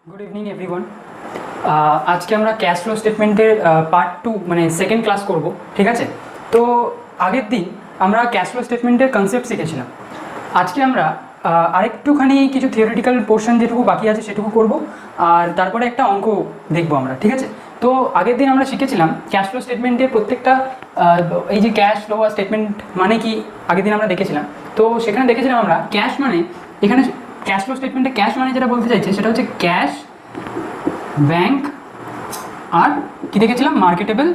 Good evening everyone. আজকে আমরা cash flow স্টেটমেন্টের পার্ট 2 মানে সেকেন্ড ক্লাস করব, ঠিক আছে? তো আগের দিন আমরা ক্যাশ ফ্লো স্টেটমেন্টের কনসেপ্ট শিখেছিলাম। আজকে আমরা আরেকটুখানি কিছু থিওরিটিক্যাল পোর্শন যেটুকু বাকি আছে সেটুকু করব, আর তারপরে একটা অঙ্ক দেখবো আমরা, ঠিক আছে? তো আগের দিন আমরা শিখেছিলাম ক্যাশ ফ্লো স্টেটমেন্টের প্রত্যেকটা এই যে ক্যাশ ফ্লো আর স্টেটমেন্ট মানে কি আগের দিন আমরা দেখেছিলাম। তো সেখানে দেখেছিলাম আমরা ক্যাশ মানে, এখানে ক্যাশ ফ্লো স্টেটমেন্টে ক্যাশ মানে যেটা বলতে চাইছে সেটা হচ্ছে ক্যাশ, ব্যাংক আর কি দেখেছিলাম মার্কেটেবল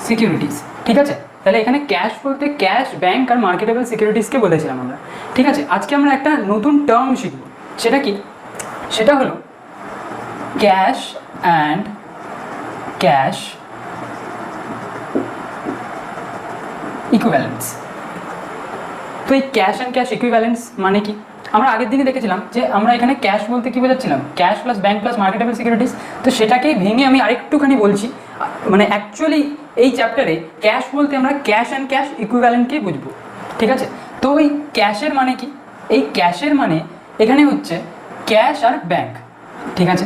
সিকিউরিটিস, ঠিক আছে? তাহলে এখানে ক্যাশ বলতে ক্যাশ, ব্যাংক আর মার্কেটেবল সিকিউরিটিসকে বলেছিলাম আমরা, ঠিক আছে? আজকে আমরা একটা নতুন টার্ম শিখব, সেটা কি? সেটা হলো ক্যাশ অ্যান্ড ক্যাশ ইকুইভ্যালেন্স। তো এই ক্যাশ অ্যান্ড ক্যাশ ইকুইভ্যালেন্স মানে কি? আমরা আগের দিনে দেখেছিলাম যে আমরা এখানে ক্যাশ বলতে কী বোঝাচ্ছিলাম, cash plus bank plus marketable securities. তো সেটাকেই ভেঙে আমি আরেকটুখানি বলছি, মানে অ্যাকচুয়ালি এই চ্যাপ্টারে ক্যাশ বলতে আমরা ক্যাশ অ্যান্ড ক্যাশ ইকুইভ্যালেন্টকেই বুঝবো, ঠিক আছে? তো এই ক্যাশের মানে কি? এই ক্যাশের মানে এখানে হচ্ছে ক্যাশ আর ব্যাংক, ঠিক আছে?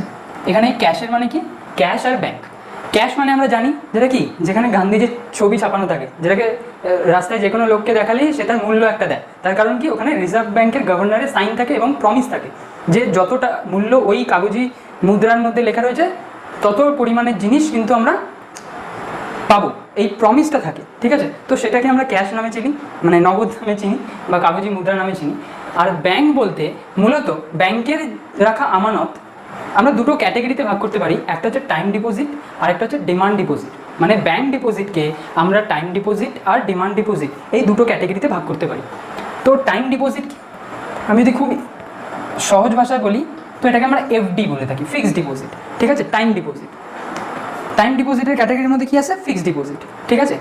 এখানে এই ক্যাশের মানে কি? ক্যাশ আর ব্যাংক। ক্যাশ মানে আমরা জানি যেটা কি, যেখানে গান্ধীজির ছবি ছাপানো থাকে, যেটাকে রাস্তায় যে কোনো লোককে দেখালেই সেটার মূল্য একটা দেয়। তার কারণ কি, ওখানে রিজার্ভ ব্যাংকের গভর্নরের সাইন থাকে এবং প্রমিস থাকে যে যতটা মূল্য ওই কাগজি মুদ্রার মধ্যে লেখা রয়েছে তত পরিমাণের জিনিস কিন্তু আমরা পাবো, এই প্রমিসটা থাকে, ঠিক আছে? তো সেটাকে আমরা ক্যাশ নামে চিনি, মানে নগদ নামে চিনি বা কাগজি মুদ্রা নামে চিনি। আর ব্যাংক বলতে মূলত ব্যাংকের রাখা আমানত আমরা দুটো ক্যাটাগরিতে ভাগ করতে পারি, একটা হচ্ছে টাইম ডিপোজিট আর একটা হচ্ছে ডিমান্ড ডিপোজিট। মানে ব্যাংক ডিপোজিটকে আমরা টাইম ডিপোজিট আর ডিমান্ড ডিপোজিট এই দুটো ক্যাটাগরিতে ভাগ করতে পারি। তো টাইম ডিপোজিট আমি যদি খুব সহজ ভাষায় বলি তো এটাকে আমরা এফডি বলে থাকি, ফিক্সড ডিপোজিট, ঠিক আছে? টাইম ডিপোজিট, টাইম ডিপোজিটের ক্যাটাগরির মধ্যে কী আছে? ফিক্সড ডিপোজিট, ঠিক আছে?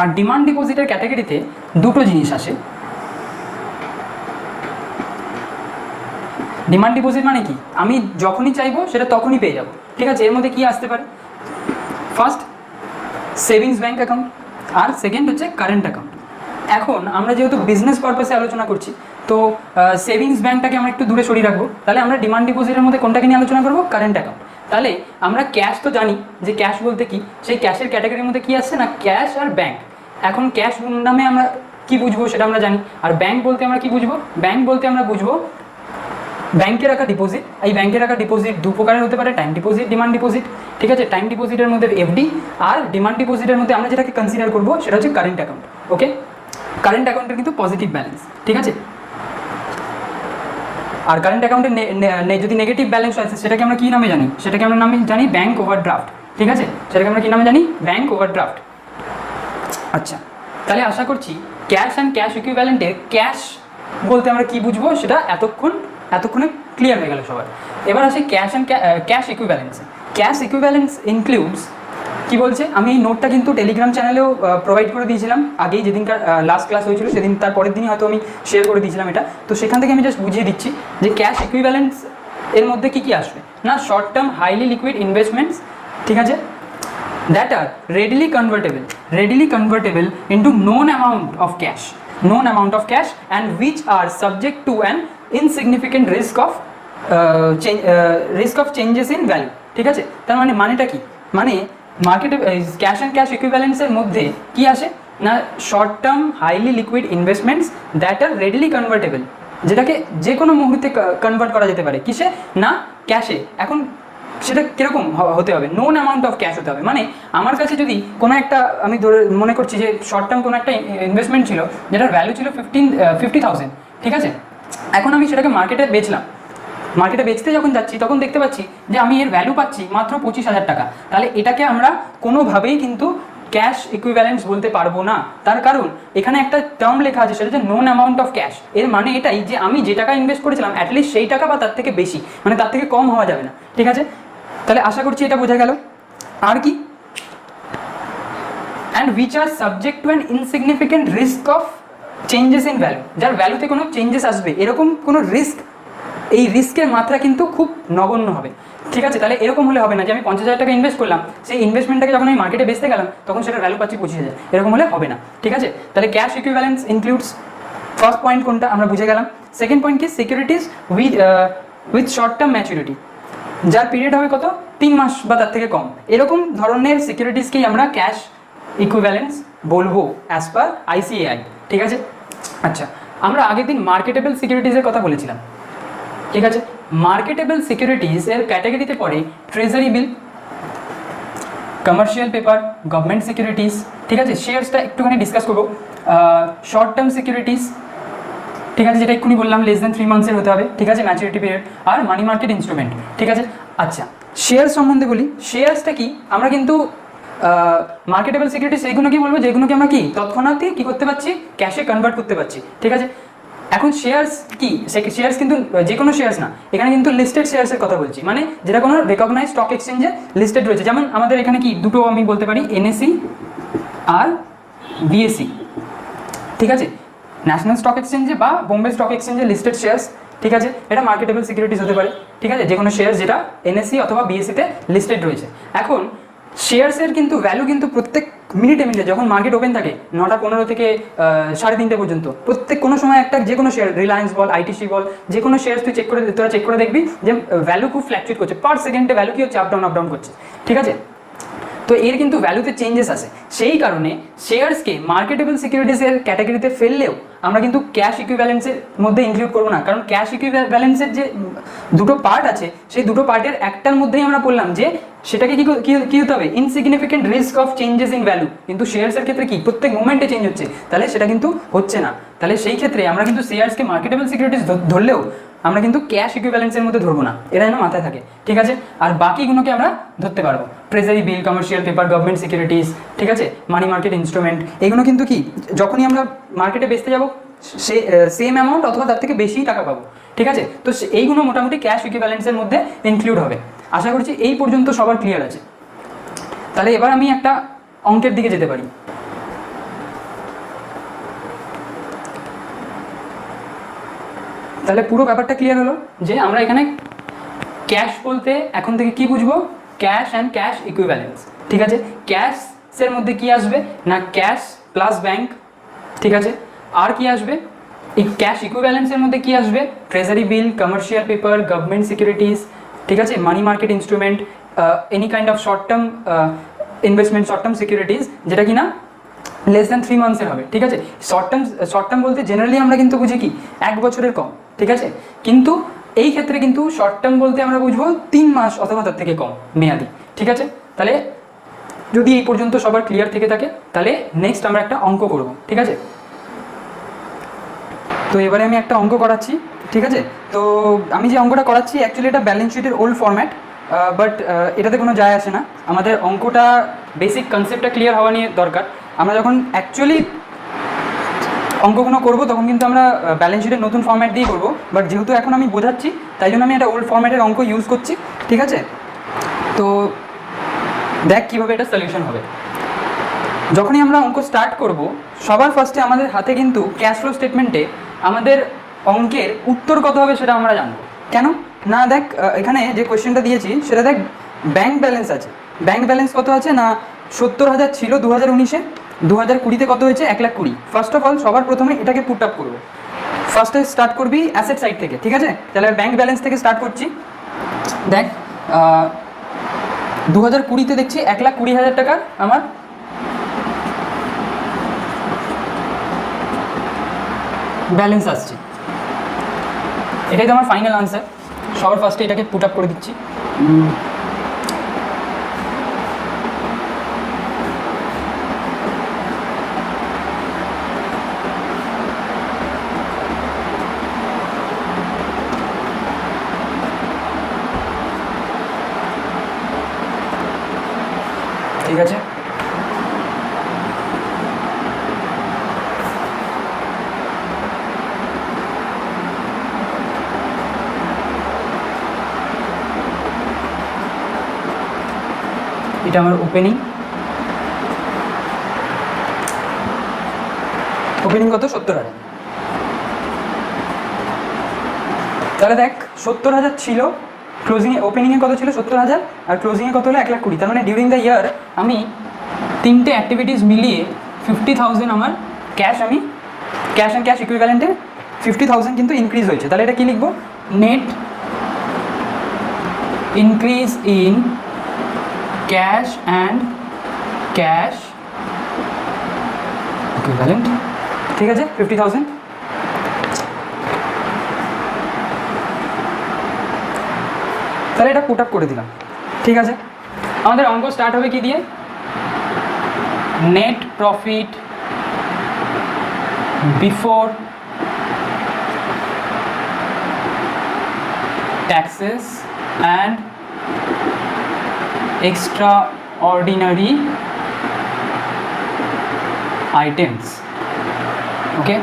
আর ডিমান্ড ডিপোজিটের ক্যাটাগরিতে দুটো জিনিস আসে। ডিমান্ড ডিপোজিট মানে কি, আমি যখনই চাইবো সেটা তখনই পেয়ে যাবো, ঠিক আছে? এর মধ্যে কী আসতে পারে? ফার্স্ট সেভিংস ব্যাঙ্ক অ্যাকাউন্ট আর সেকেন্ড হচ্ছে কারেন্ট অ্যাকাউন্ট। এখন আমরা যেহেতু বিজনেস পারপাসে আলোচনা করছি, তো সেভিংস ব্যাঙ্কটাকে আমরা একটু দূরে সরিয়ে রাখবো। তাহলে আমরা ডিমান্ড ডিপোজিটের মধ্যে কোনটাকে নিয়ে আলোচনা করবো? Current account. তাহলে আমরা ক্যাশ তো জানি যে ক্যাশ বলতে কি, সেই ক্যাশের ক্যাটাগরির মধ্যে কী আসছে না, ক্যাশ আর ব্যাঙ্ক। এখন ক্যাশ নামে আমরা কি বুঝবো সেটা আমরা জানি, আর ব্যাঙ্ক বলতে আমরা কি বুঝবো? ব্যাঙ্ক বলতে আমরা বুঝবো ব্যাংকে রাখা ডিপোজিট। এই ব্যাংকে রাখা ডিপোজিট দু প্রকারের হতে পারে, টাইম ডিপোজিট, ডিমান্ড ডিপোজিট, ঠিক আছে? টাইম ডিপোজিটের মধ্যে এফডি আর ডিমান্ড ডিপোজিটের মধ্যে আমরা যেটাকে কনসিডার করবো সেটা হচ্ছে কারেন্ট অ্যাকাউন্ট, ওকে? কারেন্ট অ্যাকাউন্টের কিন্তু পজিটিভ ব্যালেন্স, ঠিক আছে? আর কারেন্ট অ্যাকাউন্টে যদি নেগেটিভ ব্যালেন্স আছে সেটাকে আমরা কী নামে জানি? সেটাকে আমরা নামে জানি ব্যাংক ওভারড্রাফট, ঠিক আছে? সেটাকে আমরা কী নামে জানি? Bank overdraft. আচ্ছা, তাহলে আশা করছি ক্যাশ অ্যান্ড ক্যাশ ইকুইভ্যালেন্টে ক্যাশ বলতে আমরা কী বুঝবো সেটা এতক্ষণে ক্লিয়ার হয়ে গেল সবার। এবার আসি ক্যাশ অ্যান্ড ক্যাশ ইকুইভ্যালেন্সে। ক্যাশ ইকুইভ্যালেন্স ইনক্লুডস কি বলছে, আমি এই নোটটা কিন্তু টেলিগ্রাম চ্যানেলেও প্রোভাইড করে দিয়েছিলাম আগেই, যেদিনকার লাস্ট ক্লাস হয়েছিল সেদিন, তার পরের দিনই হয়তো আমি শেয়ার করে দিয়েছিলাম এটা। তো সেখান থেকে আমি জাস্ট বুঝিয়ে দিচ্ছি যে ক্যাশ ইকুইভ্যালেন্স এর মধ্যে কী কী আসবে না, short term highly liquid investments, ঠিক আছে? that are readily convertible into known amount of cash and which are subject to an insignificant risk of changes in value, ঠিক আছে? তার মানেটা কি, মানে মার্কেটে ক্যাশ অ্যান্ড ক্যাশ ইকুইভ্যালেন্সের মধ্যে কি আসে না, short term highly liquid investments that are readily convertible, যেটাকে যে কোনো মুহূর্তে কনভার্ট করা যেতে পারে কিসে না, ক্যাশে। এখন সেটা কীরকম হতে হবে? নোন অ্যামাউন্ট অফ ক্যাশ হতে হবে। মানে আমার কাছে যদি কোনো একটা, আমি ধরে মনে করছি যে শর্ট টার্ম কোনো একটা ইনভেস্টমেন্ট ছিল যেটার ভ্যালু ছিল 50,000, ঠিক আছে? এখন আমি সেটাকে মার্কেটে বেচলাম, মার্কেটে বেচতে যখন যাচ্ছি তখন দেখতে পাচ্ছি যে আমি এর ভ্যালু পাচ্ছি মাত্র 25,000 টাকা। তাহলে এটাকে আমরা কোনোভাবেই কিন্তু ক্যাশ ইকুইভ্যালেন্স বলতে পারবো না। তার কারণ এখানে একটা টার্ম লেখা আছে, সেটা হচ্ছে নোন অ্যামাউন্ট অফ ক্যাশ। এর মানে এটাই যে আমি যে টাকা ইনভেস্ট করেছিলাম অ্যাটলিস্ট সেই টাকা বা তার থেকে বেশি, মানে তার থেকে কম হওয়া যাবে না, ঠিক আছে? তাহলে আশা করছি এটা বোঝা গেল। আর কি, and which are subject to an insignificant risk of changes in value, যার ভ্যালুতে কোনো চেঞ্জেস আসবে এরকম কোনো রিস্ক, এই রিস্কের মাত্রা কিন্তু খুব নগণ্য হবে, ঠিক আছে? তাহলে এরকম হলে হবে না যে আমি 50,000 টাকা ইনভেস্ট করলাম, সেই ইনভেস্টমেন্টটাকে যখন আমি মার্কেটে বেচতে গেলাম তখন সেটা ভ্যালু পাচ্ছি 25,000, এরকম হলে হবে না, ঠিক আছে? তাহলে cash equivalents includes first point কোনটা আমরা বুঝে গেলাম। সেকেন্ড পয়েন্ট কি, securities with short term maturity, যার পিরিয়ড হবে কত, 3 মাস বা তার থেকে কম, এরকম ধরনের সিকিউরিটিসকেই আমরা ক্যাশ ইকুইভ্যালেন্স বলবো অ্যাজ পার আইসিএআই। ঠিক আছে, আচ্ছা আমরা আগের দিন মার্কেটেবল সিকিউরিটিজের কথা বলেছিলাম। ঠিক আছে, মার্কেটেবল সিকিউরিটিজ এর ক্যাটাগরিতে পড়ে treasury bill, commercial paper, government securities. ঠিক আছে, শেয়ারসটা একটুখানি ডিসকাস করবো। শর্ট টার্ম সিকিউরিটিজ, ঠিক আছে, যেটা এক্ষুনি বললাম লেস দ্যান 3 মান্থসের হতে হবে। ঠিক আছে, ম্যাচুরিটি পিরিয়ড, আর মানি মার্কেট ইনস্ট্রুমেন্ট। ঠিক আছে, আচ্ছা শেয়ার সম্বন্ধে বলি। শেয়ারসটা কি, আমরা কিন্তু মার্কেটেবল সিকিউরিটি সেইগুলো কি বলবো যেগুলোকে আমরা কি তৎক্ষণাৎই কি করতে পারছি, ক্যাশে কনভার্ট করতে পারছি। ঠিক আছে, এখন শেয়ার্স কি, শেয়ার্স কিন্তু যে কোনো শেয়ার্স না, এখানে কিন্তু লিস্টেড শেয়ার্সের কথা বলছি, মানে যেটা কোনো রেকগনাইজ স্টক এক্সচেঞ্জে লিস্টেড রয়েছে। যেমন আমাদের এখানে কি দুটো আমি বলতে পারি, এনএসই আর বিএসসি। ঠিক আছে, ন্যাশনাল স্টক এক্সচেঞ্জে বা বোম্বে স্টক এক্সচেঞ্জে লিস্টেড শেয়ার্স। ঠিক আছে, এটা মার্কেটেবল সিকিউরিটিজ হতে পারে। ঠিক আছে, যে কোনো শেয়ার যেটা এনএসসি অথবা বিএসসিতে লিস্টেড রয়েছে। এখন শেয়ার্সের কিন্তু ভ্যালু কিন্তু প্রত্যেক মিনিটে মিনিটে যখন মার্কেট ওপেন থাকে 9টা 15 থেকে 3:30 পর্যন্ত, প্রত্যেক কোনো সময় একটা যে কোনো শেয়ার, রিলায়েন্স বল, আইটিসি বল, যে কোনো শেয়ার তুই তোরা চেক করে দেখবি যে ভ্যালু খুব ফ্ল্যাকচুয়েট করছে, পার সেকেন্ডে ভ্যালু কি হচ্ছে, আপ ডাউন করছে। ঠিক আছে, তো এর কিন্তু ভ্যালুতে চেঞ্জেস আসে, সেই কারণে শেয়ার্সকে মার্কেটেবল সিকিউরিটিসের ক্যাটাগরিতে ফেললেও আমরা কিন্তু ক্যাশ ইকুইভ্যালেন্সের মধ্যে ইনক্লুড করবো না, কারণ ক্যাশ ইকুইভ্যালেন্সের যে দুটো পার্ট আছে সেই দুটো পার্টের একটার মধ্যেই আমরা বললাম যে সেটাকে কি হতে হবে, insignificant risk of changes in value. কিন্তু শেয়ার্সের ক্ষেত্রে কি প্রত্যেক মোমেন্টে চেঞ্জ হচ্ছে, তাহলে সেটা কিন্তু হচ্ছে না। তাহলে সেই ক্ষেত্রে আমরা কিন্তু শেয়ার্সকে মার্কেটেবল সিকিউরিটিস ধরলেও আমরা কিন্তু ক্যাশ ইকুইভ্যালেন্সের মধ্যে ধরবো না, এটা যেন মাথায় থাকে। ঠিক আছে, আর বাকিগুলোকে আমরা ধরতে পারবো, treasury bill, commercial paper, government securities. ঠিক আছে, মানি মার্কেট ইনস্ট্রুমেন্ট, এগুলো কিন্তু কি যখনই আমরা মার্কেটে বেচতে যাবো সেম অ্যামাউন্ট অথবা তার থেকে বেশি টাকা পাবো। ঠিক আছে, তো এইগুলো মোটামুটি ক্যাশ ইকুইভ্যালেন্সের মধ্যে ইনক্লুড হবে। আশা করছি এই পর্যন্ত সবার ক্লিয়ার আছে। তাহলে এবার আমি একটা অঙ্কের দিকে যেতে পারি। তাহলে পুরো ব্যাপারটা ক্লিয়ার হলো যে আমরা এখানে ক্যাশ বলতে এখন থেকে কি বুঝবো, ক্যাশ অ্যান্ড ক্যাশ ইকুইভ্যালেন্স। ঠিক আছে, ক্যাশের মধ্যে কি আসবে না, ক্যাশ প্লাস ব্যাংক। ঠিক আছে, আর কি আসবে, এই ক্যাশ ইকুইভ্যালেন্সের মধ্যে কি আসবে, treasury bill, commercial paper, government securities. ঠিক আছে, money market instrument, any kind of short term investment, short term securities, যেটা কি না লেস দ্যান 3 মান্থসের হবে। ঠিক আছে, শর্ট টার্ম বলতে জেনারেলি আমরা কিন্তু বুঝি কি 1 বছরের কম। ঠিক আছে, কিন্তু এই ক্ষেত্রে কিন্তু শর্ট টার্ম বলতে আমরা বুঝবো 3 মাস অথবা তার থেকে কম মেয়াদি। ঠিক আছে, তাহলে যদি এই পর্যন্ত সবার ক্লিয়ার থেকে থাকে তাহলে নেক্সট আমরা একটা অঙ্ক করব। ঠিক আছে, তো এবারে আমি একটা অঙ্ক করাচ্ছি। ঠিক আছে, তো আমি যে অঙ্কটা করাচ্ছি অ্যাকচুয়ালি এটা ব্যালেন্স শিটের ওল্ড ফরম্যাট, বাট এটাতে কোনো যায় আসে না। আমাদের অঙ্কটা বেসিক কনসেপ্টটা ক্লিয়ার হওয়া নিয়ে দরকার। আমরা যখন অ্যাকচুয়ালি অঙ্কগুলো করবো তখন কিন্তু আমরা ব্যালেন্স শিটের নতুন ফরম্যাট দিয়ে করবো, বাট যেহেতু এখন আমি বোঝাচ্ছি তাই জন্য আমি একটা ওল্ড ফরম্যাটের অঙ্ক ইউজ করছি। ঠিক আছে, তো দেখ কীভাবে এটা সলিউশন হবে। যখনই আমরা অঙ্ক স্টার্ট করব সবার ফার্স্টে আমাদের হাতে কিন্তু ক্যাশ ফ্লো স্টেটমেন্টে আমাদের অঙ্কের উত্তর কত হবে সেটা আমরা জানবো। কেন না, দেখ এখানে যে কোয়েশ্চেনটা দিয়েছি সেটা দেখ ব্যাংক ব্যালেন্স আছে। ব্যাংক ব্যালেন্স কত আছে না 70,000 ছিল 2019-এ, 2020-তে কত হয়েছে 1,20,000। ফার্স্ট অফ অল সবার প্রথমে এটাকে পুট আপ করবো। ফার্স্টে স্টার্ট করবি অ্যাসেট সাইড থেকে। ঠিক আছে, তাহলে ব্যাংক ব্যালেন্স থেকে স্টার্ট করছি। দেখ 2020-তে দেখছি 1,20,000 টাকার আমার ব্যালেন্স আসছে, এটাই তো আমার ফাইনাল আনসার। সবার ফার্স্টে এটাকে পুট আপ করে দিচ্ছি। ঠিক আছে, এটা আমার ওপেনিং কত 70,000। তাহলে দেখ 70,000 ছিল ক্লোজিংয়ে, ওপেনিংয়ে কত ছিল 70,000 আর ক্লোজিংয়ে কত হলো 1,20,000। তার মানে ডিউরিং দ্য ইয়ার আমি 3টে অ্যাক্টিভিটিস মিলিয়ে 50,000 আমার ক্যাশ আমি ক্যাশ অ্যান্ড ক্যাশ ইকুইভ্যালেন্টে 50,000 কিন্তু ইনক্রিজ হয়েছে, তাহলে এটা কি লিখবো, net increase in cash and cash equivalent, ঠিক আছে 50,000। তাহলে এটা পুট আপ করে দিলাম, ঠিক আছে। আমাদের অঙ্ক স্টার্ট হবে কি দিয়ে, net profit before taxes and extra ordinary items, okay.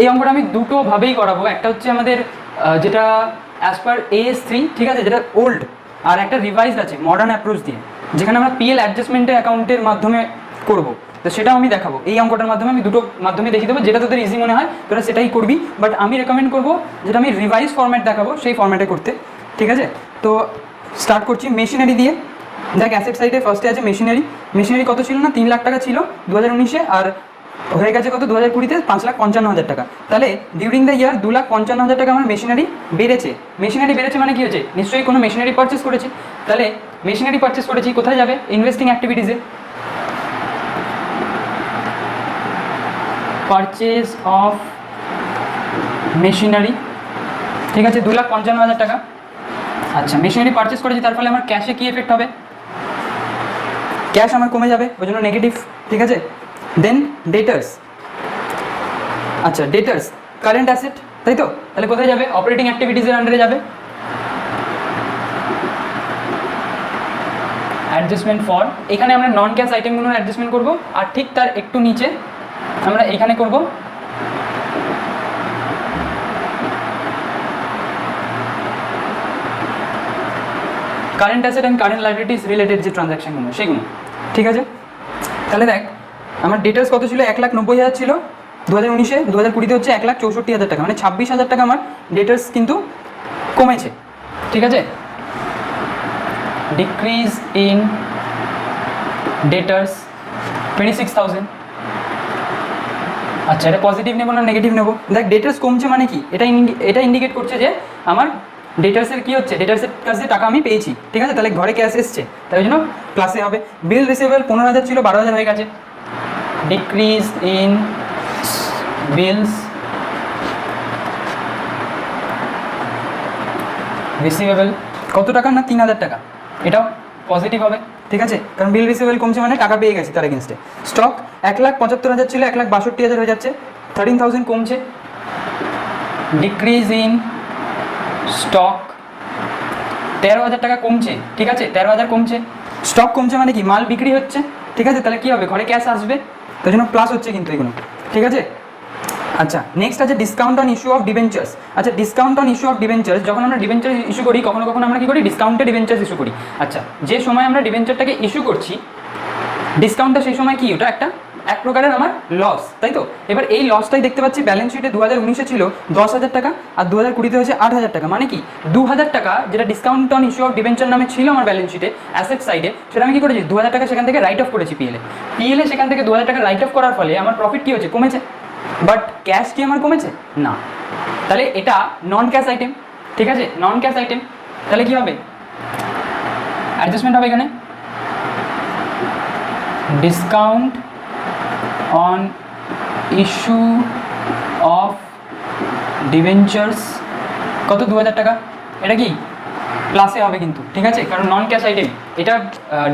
এই অঙ্কটা আমি দুটোভাবেই করাবো, একটা হচ্ছে আমাদের যেটা অ্যাজ পার AS3, ঠিক আছে, যেটা ওল্ড, আর একটা রিভাইজড আছে মডার্ন অ্যাপ্রোচ দিয়ে, যেখানে আমরা PL অ্যাডজাস্টমেন্টের অ্যাকাউন্টের মাধ্যমে করব, তো সেটাও আমি দেখাবো। এই অঙ্কটার মাধ্যমে আমি দুটো মাধ্যমে দেখিয়ে দেবো, যেটা তোদের ইজি মনে হয় তোরা সেটাই করবি, বাট আমি রেকমেন্ড করবো যেটা আমি রিভাইজ ফরম্যাট দেখাবো সেই ফরম্যাটে করতে, ঠিক আছে। তো স্টার্ট করছি মেশিনারি দিয়ে। দেখ অ্যাসেট সাইডে ফার্স্টে আছে মেশিনারি কত ছিল না, 3 লাখ টাকা ছিল 2019-এ, আর হয়ে গেছে কত 2020-তে 5,55,000 টাকা। তাহলে ডিউরিং দ্য ইয়ার 2,55,000 টাকা আমার মেশিনারি বেড়েছে মানে কি হয়েছে, নিশ্চয়ই কোনো মেশিনারি পারচেস করেছি। তাহলে মেশিনারি পারচেস করেছি, কোথায় যাবে, ইনভেস্টিং অ্যাক্টিভিটিসে, পারচেস অফ মেশিনারি, ঠিক আছে 2,55,000 টাকা। আচ্ছা মেশিনারি পারচেস করেছি, তার ফলে আমার ক্যাশে কি এফেক্ট হবে, ক্যাশ আমার কমে যাবে, ওই জন্য নেগেটিভ, ঠিক আছে। দেন ডেটার্স, আচ্ছা ডেটার্স কারেন্ট অ্যাসেট, তাই তো, তাহলে কোথায় যাবে, অপারেটিং অ্যাক্টিভিটিসের আন্ডারে যাবে, অ্যাডজাস্টমেন্ট ফর, এখানে আমরা নন ক্যাশ আইটেমগুলোর অ্যাডজাস্টমেন্ট করব, আর ঠিক তার একটু নিচে আমরা এখানে করব current asset and current liabilities related যে ট্রানজ্যাকশনগুলো সেগুলো, ঠিক আছে। তাহলে দেখ আমার ডিটেলস কত ছিল, 1,90,000 ছিল 2019-এ, 2020-তে হচ্ছে 1,64,000 টাকা, মানে 26,000 টাকা আমার ডিটেলস কিন্তু কমেছে, ঠিক আছে। Decrease in debtors 26,000। আচ্ছা এটা পজিটিভ নেবো না নেগেটিভ নেবো, দেখ ডেটার্স কমছে মানে কি, এটা ইন্ডিকেট করছে যে আমার ডেটার্সের কি হচ্ছে, ডেটার্সের কাছে টাকা আমি পেয়েছি, ঠিক আছে, তাহলে ঘরে ক্যাশ এসছে, তাই জন্য প্লাসে হবে। বিল রিসিভেবল 15,000 ছিল 12,000 হয়ে গেছে, ডিক্রিজ ইন বিলস রিসিভেবল কত টাকা না 3,000 টাকা, এটাও পজিটিভ হবে, ঠিক আছে, কারণ বিল রিসিভেবল কমছে মানে টাকা পেয়ে গেছি তার এগেনস্টে। স্টক 1,75,000 ছিল 1,62,000 হয়ে যাচ্ছে, 13,000 কমছে, ডিক্রিজ ইন স্টক 13,000 টাকা কমছে, ঠিক আছে 13,000 কমছে, স্টক কমছে মানে কি মাল বিক্রি হচ্ছে, ঠিক আছে, তাহলে কী হবে ঘরে ক্যাশ আসবে, তাই জন্য প্লাস হচ্ছে কিন্তু এগুলো, ঠিক আছে। আচ্ছা নেক্সট আছে discount on issue of debentures. আচ্ছা discount on issue of debentures, যখন আমরা ডিবেঞ্চার ইস্যু করি কখনো কখনো আমরা কী করি, ডিসকাউন্টে ডিবেঞ্চার্স ইস্যু করি। আচ্ছা যে সময় আমরা ডিবেঞ্চারটাকে ইস্যু করছি ডিসকাউন্টটা সেই সময় কি, ওটা একটা এক প্রকারের আমার লস, তাই তো। এবার এই লসটাই দেখতে পাচ্ছি ব্যালেন্স শিটে 2019-এ ছিল 10,000 টাকা, আর 2020-তে হচ্ছে 8,000 টাকা, মানে কি 2,000 টাকা যেটা discount on issue of debenture নামে ছিল আমার ব্যালেন্স শিটে অ্যাসেট সাইডে, সেটা আমি কী করেছি 2,000 টাকা সেখান থেকে রাইট অফ করেছি পিএলে সেখান থেকে 2,000 টাকা রাইট অফ করার ফলে আমার প্রফিট কী হচ্ছে, কমেছে, বাট ক্যাশ কি আমার কমেছে না, তাহলে এটা নন ক্যাশ আইটেম, ঠিক আছে, নন ক্যাশ আইটেম, তাহলে কী হবে অ্যাডজাস্টমেন্ট হবে এখানে, discount on issue of debentures কত 2,000 টাকা, এটা কি প্লাসে হবে কিন্তু, ঠিক আছে, কারণ নন ক্যাশ আইটেম, এটা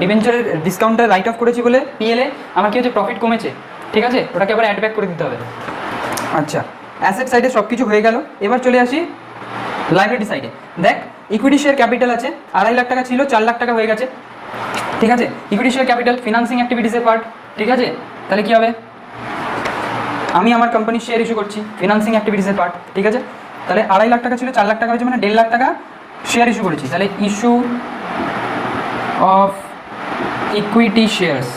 ডিবেঞ্চারের ডিসকাউন্টটা রাইট অফ করেছি বলে পিএলে আমার কি হচ্ছে প্রফিট কমেছে, ঠিক আছে, ওটাকে আবার অ্যাড ব্যাক করে দিতে হবে। আচ্ছা অ্যাসেট সাইডে সব কিছু হয়ে গেল, এবার চলে আসি লাইবিলিটি সাইডে। দেখ ইকুইটি শেয়ার ক্যাপিটাল আছে 2.5 লাখ টাকা ছিল 4 লাখ টাকা হয়ে গেছে, ঠিক আছে, ইকুইটি শেয়ার ক্যাপিটাল ফিনান্সিং অ্যাক্টিভিটিসের পার্ট, ঠিক আছে, তাহলে কী হবে আমি আমার কোম্পানির শেয়ার ইস্যু করছি ফিনান্সিং অ্যাক্টিভিটিসের পার্ট, ঠিক আছে, তাহলে 2.5 লাখ টাকা ছিল 4 লাখ টাকা হয়েছে মানে 1.5 লাখ টাকা শেয়ার ইস্যু করেছি, তাহলে ইস্যু অফ ইকুইটি শেয়ারস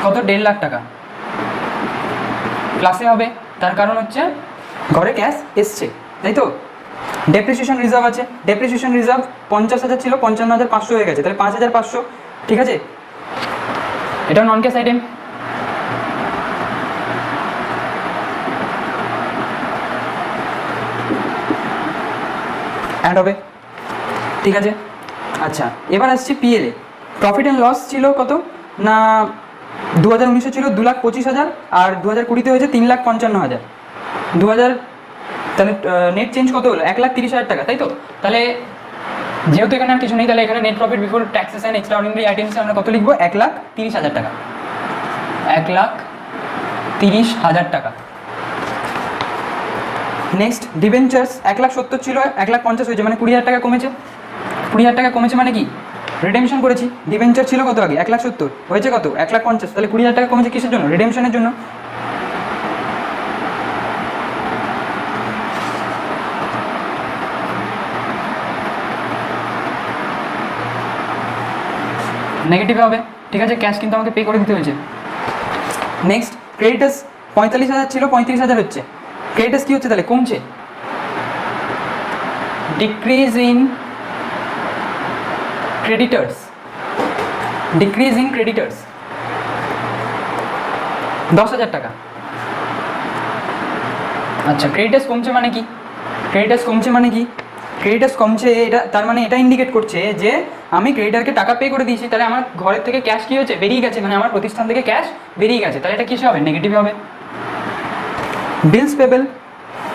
কত 1.5 লাখ টাকা প্লাসে হবে, তার কারণ হচ্ছে ঘরে ক্যাশ এসছে, তাই তো। ডেপ্রিসিয়েশন রিজার্ভ আছে, ডেপ্রিসিয়েশন রিজার্ভ 50,000 ছিল 55,500 হয়ে গেছে, তাহলে 5,500, ঠিক আছে, এটাও নন ক্যাশ আইটেম। অ্যাড হবে, ঠিক আছে। আচ্ছা, এবার আসছি পিএলএ। প্রফিট অ্যান্ড লস ছিল কত না 2019 ছিল 2,25,000, আর 2020 হয়েছে 3,55,000। 2000 তাহলে নেট চেঞ্জ কত হলো? 1,30,000 টাকা, তাই তো? তাহলে যেহেতু এখানে আর কিছু নেই, তাহলে এখানে net profit before taxes and extra ordinary আইটেমসে আমরা কত লিখবো? 1,30,000 টাকা। 1,30,000 টাকা। নেক্সট ডিবেঞ্চার্স 1,70,000 ছিল, 1,50,000 হয়েছে, মানে 20,000 টাকা কমেছে। 20,000 টাকা কমেছে মানে কি? রিডেমশন করেছি। ডিবেঞ্চার ছিল কত আগে? 1,70,000, হয়েছে কত? 1,50,000। তাহলে 20,000 টাকা কমেছে কিসের জন্য? রিডেমশনের জন্য। নেগেটিভ হবে, ঠিক আছে। ক্যাশ কিন্তু আমাকে পে করে দিতে হয়েছে। নেক্সট ক্রেডিটার্স 45,000 ছিল, 35,000 হচ্ছে। ক্রেডিটার্স কি হচ্ছে তাহলে? কমছে। Decrease in creditors, decrease in creditors 10,000 টাকা। আচ্ছা, ক্রেডিটার্স কমছে মানে কি? ক্রেডিটার্স কমছে মানে কি? ক্রেডিটার্স কমছে, এটা তার মানে এটা ইন্ডিকেট করছে যে আমি ক্রেডিটারকে টাকা পে করে দিয়েছি, তাহলে আমার ঘরের থেকে ক্যাশ কী হয়েছে? বেরিয়ে গেছে, মানে আমার প্রতিষ্ঠান থেকে ক্যাশ বেরিয়ে গেছে। তাহলে এটা কিসে হবে? নেগেটিভ হবে। বিলস পেবেল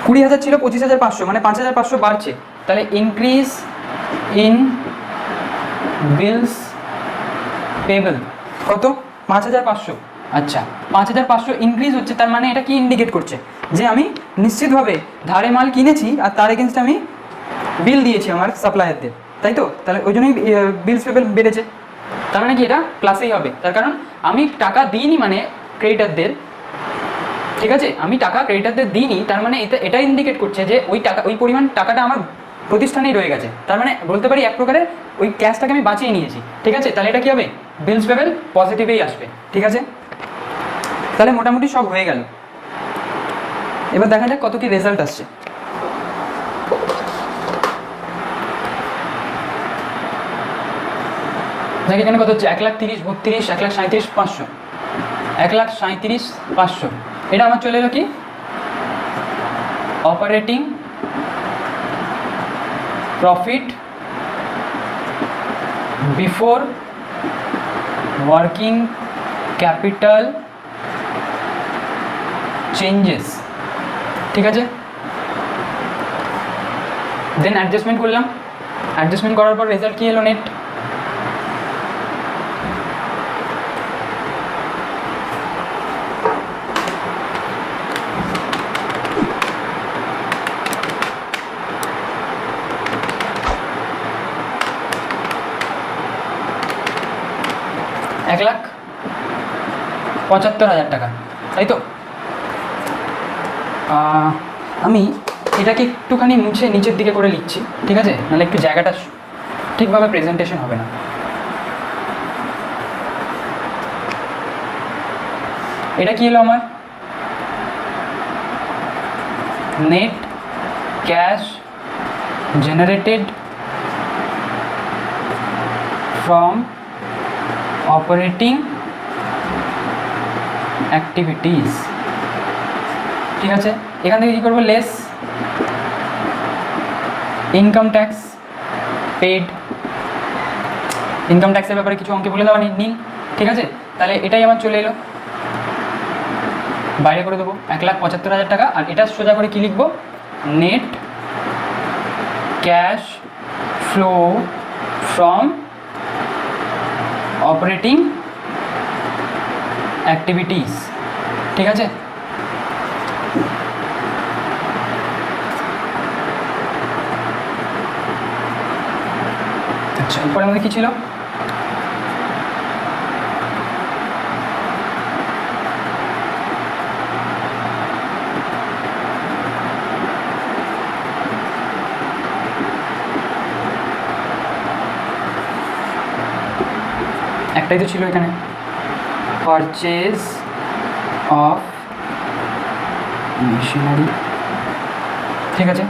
20,000 ছিল, 25,500, মানে 5,500 বাড়ছে। তাহলে ইনক্রিজ ইন বিলস পেবেল কত? 5,500। আচ্ছা, 5,500 ইনক্রিজ হচ্ছে, তার মানে এটা কি ইন্ডিকেট করছে? যে আমি নিশ্চিতভাবে ধারে মাল কিনেছি আর তার এগেনস্টে আমি বিল দিয়েছি আমার সাপ্লায়ারদের, তাই তো? তাহলে ওই জন্যই বিলস পেবেল বেড়েছে। তার মানে কি এটা প্লাসেই হবে, তার কারণ আমি টাকা দিইনি, মানে ক্রেডিটারদের, ঠিক আছে, আমি টাকা ক্রেডিটারদের দিইনি, তার মানে এটা ইন্ডিকেট করছে যে ওই টাকা, ওই পরিমাণ টাকাটা আমার প্রতিষ্ঠানেই রয়ে গেছে। তার মানে বলতে পারি এক প্রকারের ওই ক্যাশটাকে আমি বাঁচিয়ে নিয়েছি, ঠিক আছে। তাহলে এটা কী হবে? বিলস পেবেল পজিটিভেই আসবে, ঠিক আছে। তাহলে মোটামুটি সব হয়ে গেল। এবার দেখা যাক কত কি রেজাল্ট আসছে। দেখ এখানে কত হচ্ছে? 1,30,000, 32, 1,37,500, 1,37,500। এটা আমার চলে এলো কি? Operating profit before working capital changes, ঠিক আছে। দেন অ্যাডজাস্টমেন্ট করলাম। অ্যাডজাস্টমেন্ট করার পর রেজাল্ট কী এলো? নেট 1,75,000 টাকা, তাই তো? আমি এটাকে একটুখানি মুছে নিচের দিকে করে লিখছি, ঠিক আছে, নাহলে একটু জায়গাটা ঠিকভাবে প্রেজেন্টেশন হবে না। এটা কি হলো আমার? Net cash generated from operating activities, ঠিক আছে। এখান থেকে কী করবো? Less income tax paid. Income ট্যাক্সের ব্যাপারে কিছু অঙ্কে বলে দেওয়া নেই, ঠিক আছে। তাহলে এটাই আমার চলে এলো, বাইরে করে দেবো 1,75,000 টাকা। আর এটা সোজা করে কী লিখবো? Net cash flow from operating activities, ঠিক আছে। আচ্ছা, এরপরে আমাদের কী ছিল? একটাই তো ছিল এখানে, পারচেজ অফ মেশিনারি, ঠিক আছে।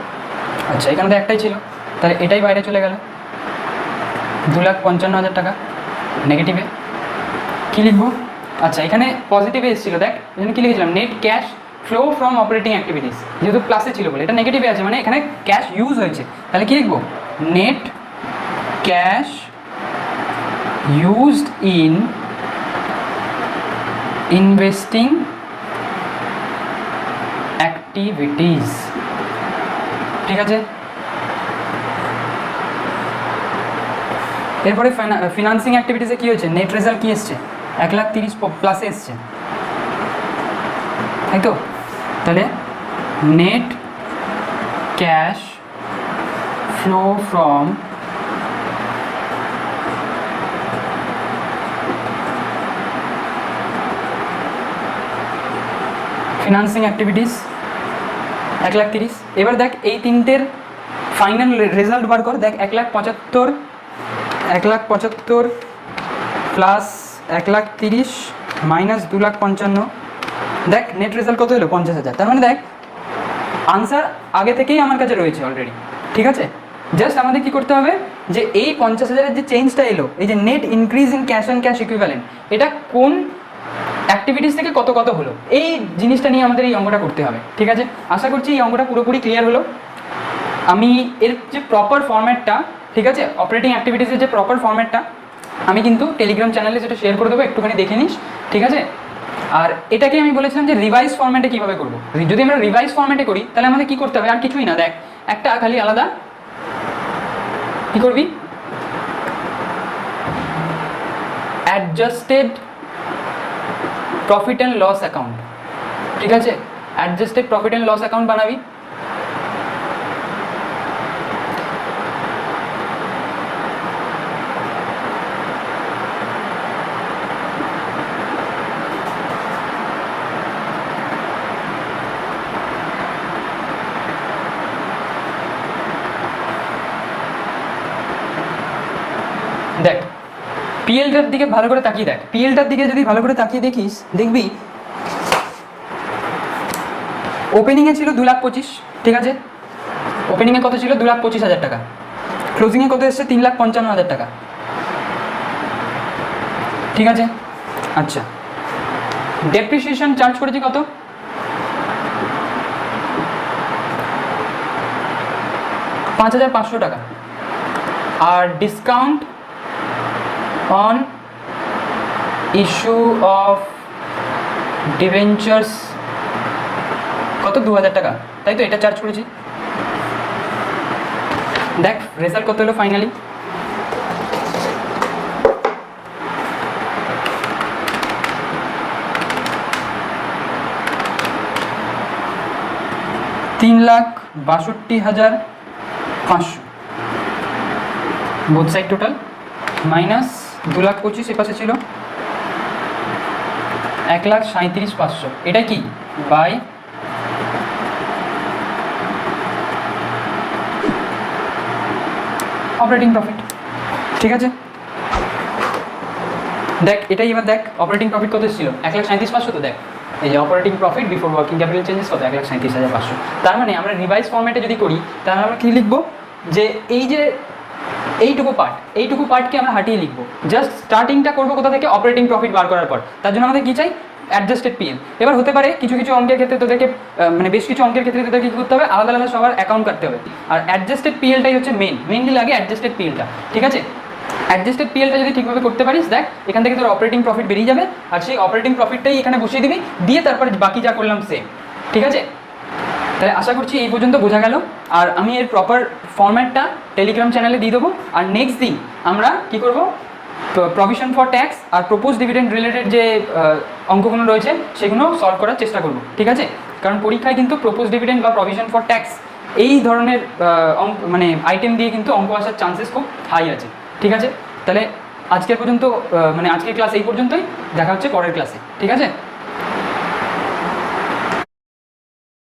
আচ্ছা, এখানে তো একটাই ছিল, তাহলে এটাই বাইরে চলে গেল। 2,55,000 টাকা নেগেটিভে। কী লিখবো? আচ্ছা, এখানে পজিটিভে এসেছিল, দেখ এখানে কি লিখেছিলাম, net cash flow from operating activities, যেহেতু প্লাসে ছিল বলে এটা নেগেটিভে আছে, মানে এখানে ক্যাশ ইউজ হয়েছে, তাহলে কি লিখবো, net cash used in investing activities. ঠিক আছে, এরপরে ফিনান্সিং অ্যাক্টিভিটিসে কী হয়েছে, নেট রেজাল্ট কী এসছে, 1,30,000 প্লাসে এসছে, তাই তো। তাহলে net cash flow from financing activities 1,30,000। এবার দেখ এই তিনটের ফাইনাল রেজাল্ট বার কর, দেখ 1,75,000 প্লাস 1,30,000 মাইনাস 2,55,000, দেখ নেট রেজাল্ট কত হলো, 50,000। তার মানে দেখ আনসার আগে থেকেই আমার কাছে রয়েছে অলরেডি। ঠিক আছে, জাস্ট আমাদের কি করতে হবে, যে এই 50,000-এর যে চেঞ্জটা এলো, এই যে net increase in cash and cash equivalent, এটা কোন অ্যাক্টিভিটিস থেকে কত কত হলো, এই জিনিসটা নিয়ে আমাদের এই অঙ্কটা করতে হবে। ঠিক আছে, আশা করছি এই অঙ্কটা পুরোপুরি ক্লিয়ার হলো। আমি এর যে প্রপার ফরম্যাটটা, ঠিক আছে, অপারেটিং অ্যাক্টিভিটিসের যে প্রপার ফরম্যাটটা আমি কিন্তু টেলিগ্রাম চ্যানেলে সেটা শেয়ার করে দেবো, একটুখানি দেখে নিস। ঠিক আছে, আর এটাকে আমি বলেছিলাম যে রিভাইজ ফরম্যাটে কীভাবে করবো। যদি আমরা রিভাইজ ফরম্যাটে করি তাহলে আমাদের কী করতে হবে, আর কিছুই না, দেখ একটা খালি আলাদা কী করবি, adjusted profit and loss account. ঠিক আছে, adjusted profit and loss account বানাবি। দেখ পিএলটার দিকে ভালো করে তাকিয়ে দেখ, পিএলটার দিকে যদি ভালো করে তাকিয়ে দেখিস, দেখবি ওপেনিংয়ে ছিল 2,25,000। ঠিক আছে, ওপেনিংয়ে কত ছিল, 2,25,000 টাকা। ক্লোজিংয়ে কত এসছে, 3,55,000 টাকা। ঠিক আছে, আচ্ছা ডেপ্রিসিয়েশন চার্জ করেছি কত, 5,500 টাকা। আর discount on issue of debentures কত, 2,000 টাকা, তাই তো, এটা চার্জ করেছি। দেখ রেজাল্ট কত হলো finally, $3,62,500 both side total, minus 2,25,000 এপাশে ছিল 1,37,500, এটা কি বাই অপারেটিং প্রফিট। ঠিক আছে, দেখ এটাই এবার দেখ অপারেটিং প্রফিট কত ছিল, 1,37,500। তো দেখ এই যে operating profit before working capital changes কত, 1,37,500। তার মানে আমরা রিভাইজ ফরম্যাটে যদি করি তাহলে আমরা কী লিখবো, যে এই যে এইটুকু পার্টকে আমরা হাঁটিয়ে লিখবো। জাস্ট স্টার্টিংটা করবো কোথা থেকে, অপারেটিং প্রফিট বার করার পর। তার জন্য আমাদের কী চাই, অ্যাডজাস্টেড পিএল। এবার হতে পারে কিছু কিছু অঙ্কের ক্ষেত্রে তোদেরকে মানে বেশ কিছু অঙ্কের ক্ষেত্রে তোদেরকে কী করতে হবে, আলাদা আলাদা সবার অ্যাকাউন্ট কাটতে হবে। আর অ্যাডজাস্টেড পিএলটাই হচ্ছে মেইনলি লাগে, অ্যাডজাস্টেড পিএলটা। ঠিক আছে, অ্যাডজাস্টেড পিএলটা যদি ঠিকভাবে করতে পারিস, দেখ এখান থেকে তোর অপারেটিং প্রফিট বেরিয়ে যাবে, আর সেই অপারেটিং প্রফিটটাই এখানে বসিয়ে দিবি, দিয়ে তারপরে বাকি যা করলাম সেম। ঠিক আছে, তাহলে আশা করছি এই পর্যন্ত বোঝা গেল। আর আমি এর প্রপার ফরম্যাটটা টেলিগ্রাম চ্যানেলে দিয়ে দেবো। আর নেক্সট দিন আমরা কী করবো, প্রভিশন ফর ট্যাক্স আর প্রপোজ ডিভিডেন্ড রিলেটেড যে অঙ্কগুলো রয়েছে সেগুলো সলভ করার চেষ্টা করব। ঠিক আছে, কারণ পরীক্ষায় কিন্তু প্রপোজ ডিভিডেন্ড বা প্রভিশন ফর ট্যাক্স এই ধরনের মানে আইটেম দিয়ে কিন্তু অঙ্ক আসার চান্সেস খুব হাই আছে। ঠিক আছে, তাহলে আজকের পর্যন্ত মানে আজকের ক্লাস এই পর্যন্তই, দেখা হচ্ছে পরের ক্লাসে। ঠিক আছে।